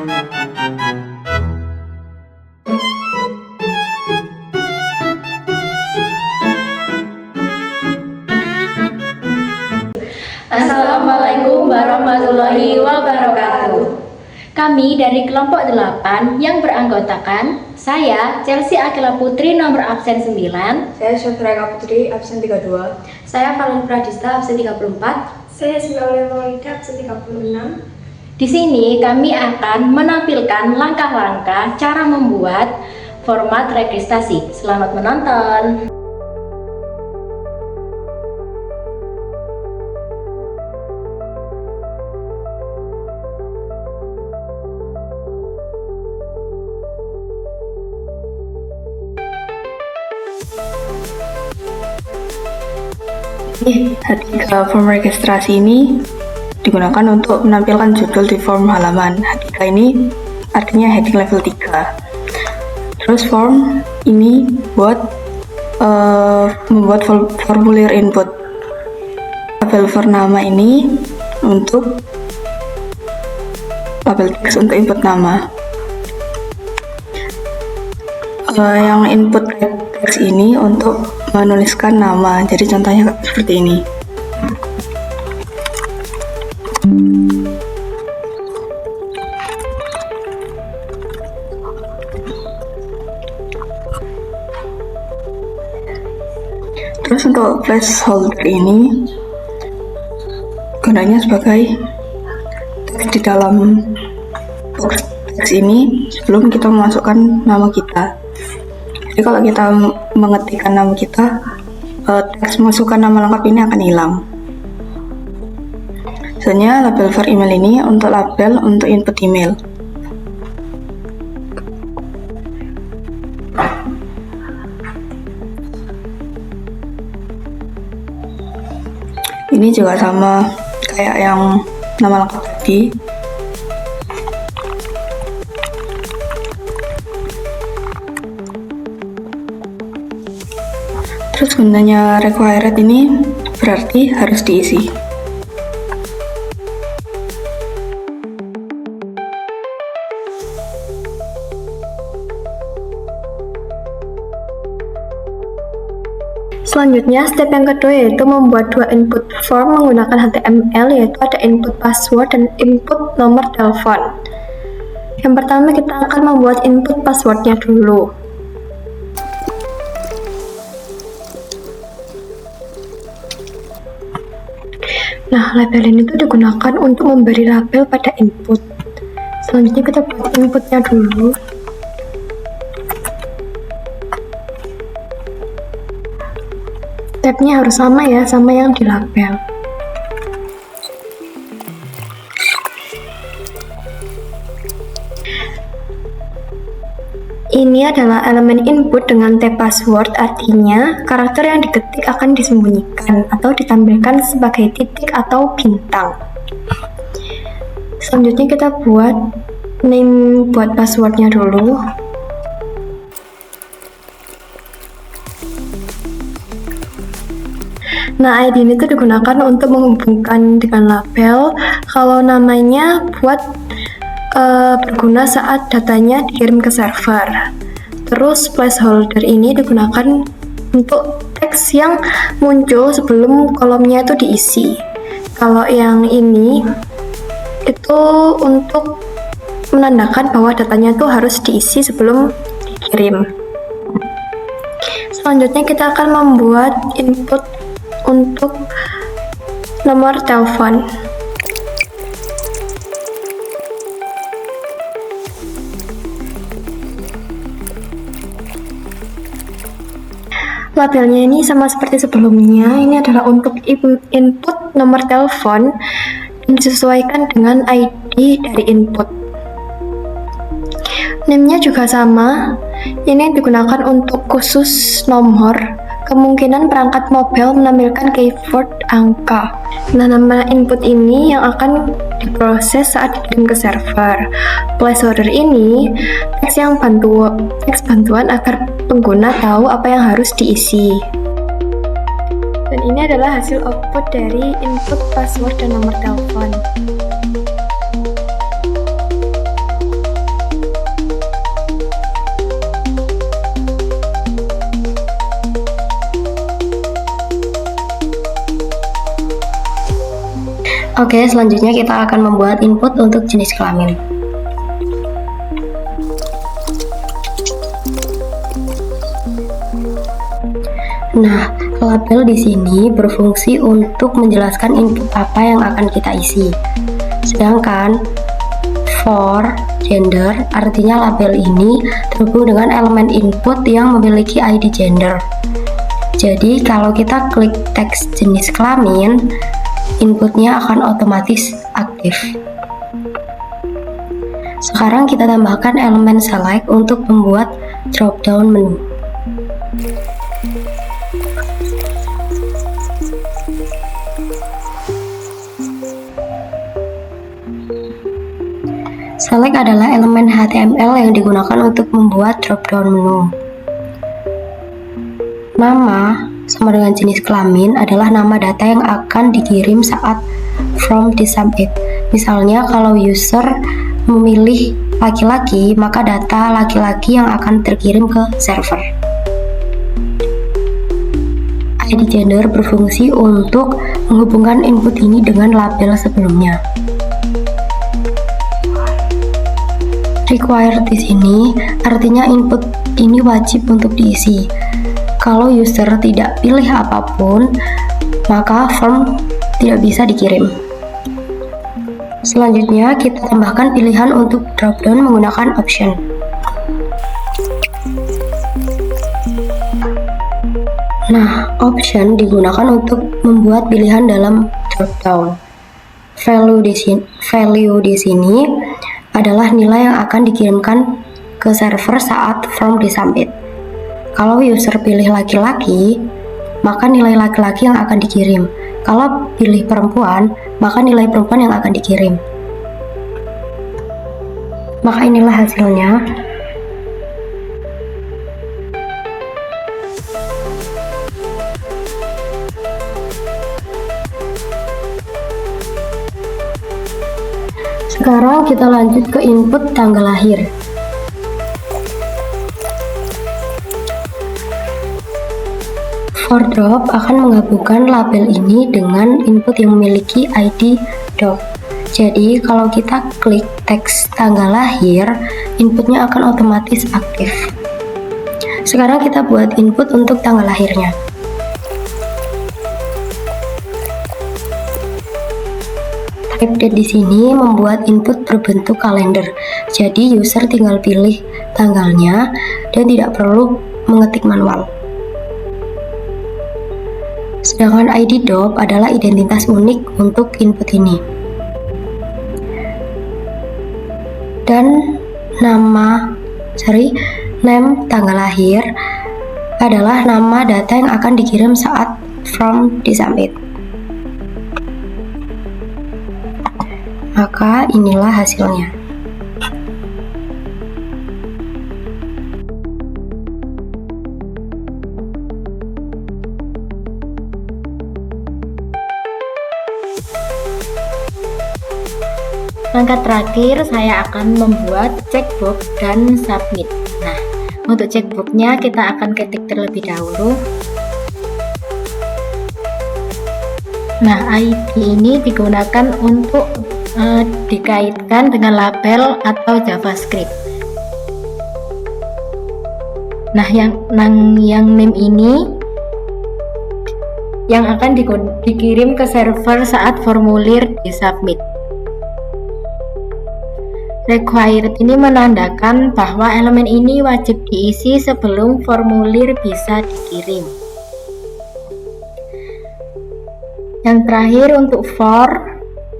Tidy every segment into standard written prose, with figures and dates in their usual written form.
Assalamualaikum warahmatullahi wabarakatuh. Kami dari kelompok 8 yang beranggotakan saya, Chelsea Akila Putri, nomor absen 9. Saya Syafira Eka Putri, absen 32. Saya Valen Pradista, absen 34. Saya Sibaulia Maulida, absen 36. Di sini kami akan menampilkan langkah-langkah cara membuat format registrasi. Selamat menonton. H3 form registrasi ini digunakan untuk menampilkan judul di form halaman. H3 ini artinya heading level 3. Terus form ini buat membuat formulir input. Label for nama ini untuk label teks untuk input nama. Yang input teks ini untuk menuliskan nama, jadi contohnya seperti ini. Terus untuk placeholder ini gunanya sebagai teks di dalam box teks ini sebelum kita memasukkan nama kita. Jadi kalau kita mengetikkan nama kita, teks masukkan nama lengkap ini akan hilang. Misalnya label for email ini untuk label untuk input email. Ini juga sama kayak yang nama lengkap tadi. Terus gunanya required ini berarti harus diisi. Selanjutnya, step yang kedua yaitu membuat dua input form menggunakan HTML, yaitu ada input password dan input nomor telepon. Yang pertama kita akan membuat input passwordnya dulu. Nah, label ini tuh digunakan untuk memberi label pada input. Selanjutnya kita buat inputnya dulu. Tabnya harus sama ya, sama yang di label. Ini adalah elemen input dengan tab password, artinya karakter yang diketik akan disembunyikan atau ditampilkan sebagai titik atau bintang. Selanjutnya kita buat name buat passwordnya dulu. Nah, ID ini tuh digunakan untuk menghubungkan dengan label kalau namanya buat berguna saat datanya dikirim ke server. Terus placeholder ini digunakan untuk teks yang muncul sebelum kolomnya itu diisi. Kalau yang ini itu untuk menandakan bahwa datanya itu harus diisi sebelum dikirim. Selanjutnya kita akan membuat input untuk nomor telepon. Labelnya ini sama seperti sebelumnya, ini adalah untuk input nomor telepon dan disesuaikan dengan ID dari input. Name-nya juga sama, ini digunakan untuk khusus nomor. Kemungkinan perangkat mobile menampilkan keyword angka. Nah, nama input ini yang akan diproses saat dikirim ke server. Placeholder ini teks bantuan agar pengguna tahu apa yang harus diisi. Dan ini adalah hasil output dari input password dan nomor telepon. Oke, selanjutnya kita akan membuat input untuk jenis kelamin. Nah, label di sini berfungsi untuk menjelaskan input apa yang akan kita isi. Sedangkan for gender artinya label ini terhubung dengan elemen input yang memiliki ID gender. Jadi kalau kita klik teks jenis kelamin, inputnya akan otomatis aktif. Sekarang kita tambahkan elemen select untuk membuat drop down menu. Select adalah elemen HTML yang digunakan untuk membuat drop-down menu. Nama sama dengan jenis kelamin adalah nama data yang akan dikirim saat form disubmit. Misalnya kalau user memilih laki-laki, maka data laki-laki yang akan terkirim ke server. ID gender berfungsi untuk menghubungkan input ini dengan label sebelumnya. Required di sini artinya input ini wajib untuk diisi. Kalau user tidak pilih apapun, maka form tidak bisa dikirim. Selanjutnya kita tambahkan pilihan untuk dropdown menggunakan option. Nah, option digunakan untuk membuat pilihan dalam dropdown. Value di sini adalah nilai yang akan dikirimkan ke server saat form disubmit. Kalau user pilih laki-laki, maka nilai laki-laki yang akan dikirim. Kalau pilih perempuan, maka nilai perempuan yang akan dikirim. Maka inilah hasilnya. Sekarang kita lanjut ke input tanggal lahir. For drop akan menggabungkan label ini dengan input yang memiliki ID drop. Jadi kalau kita klik teks tanggal lahir, inputnya akan otomatis aktif. Sekarang kita buat input untuk tanggal lahirnya. Type date di sini membuat input berbentuk kalender. Jadi user tinggal pilih tanggalnya dan tidak perlu mengetik manual. Sedangkan ID DOP adalah identitas unik untuk input ini. Dan name tanggal lahir adalah nama data yang akan dikirim saat form disubmit. Maka inilah hasilnya. Langkah terakhir saya akan membuat checkbox dan submit. Nah, untuk checkboxnya kita akan ketik terlebih dahulu. Nah, ID ini digunakan untuk dikaitkan dengan label atau JavaScript. Nah, yang name ini yang akan dikirim ke server saat formulir disubmit. Required ini menandakan bahwa elemen ini wajib diisi sebelum formulir bisa dikirim. Yang terakhir untuk for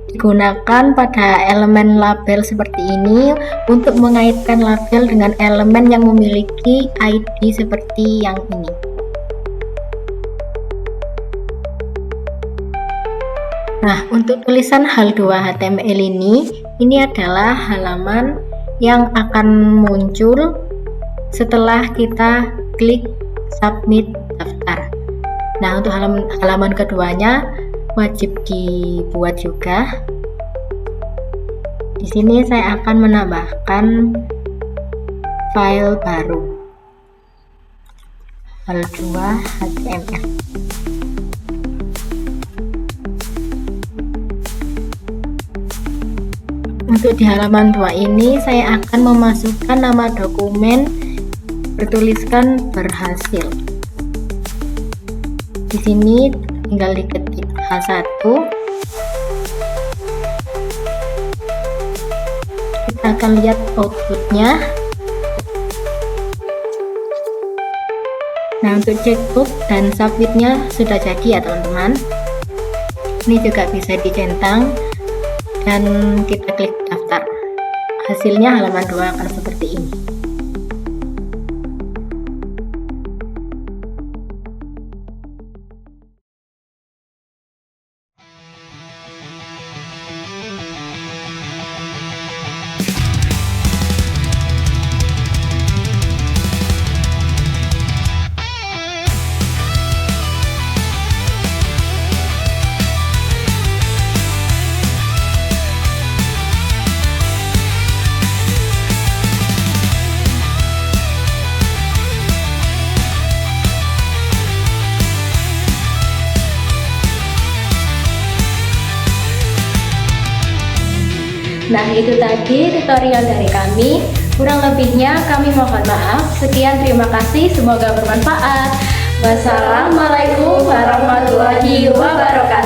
digunakan pada elemen label seperti ini untuk mengaitkan label dengan elemen yang memiliki ID seperti yang ini. Nah, untuk tulisan hal2 HTML ini adalah halaman yang akan muncul setelah kita klik submit daftar. Nah, untuk halaman keduanya wajib dibuat juga. Di sini saya akan menambahkan file baru hal2 HTML. Untuk di halaman 2 ini saya akan memasukkan nama dokumen bertuliskan berhasil. Di sini tinggal diketik H1. Kita akan lihat outputnya. Nah, untuk checkbook dan submitnya sudah jadi ya teman-teman. Ini juga bisa dicentang dan kita klik daftar. Hasilnya halaman 2 akan seperti ini. Nah, itu tadi tutorial dari kami. Kurang lebihnya kami mohon maaf. Sekian, terima kasih, semoga bermanfaat. Wassalamualaikum warahmatullahi wabarakatuh.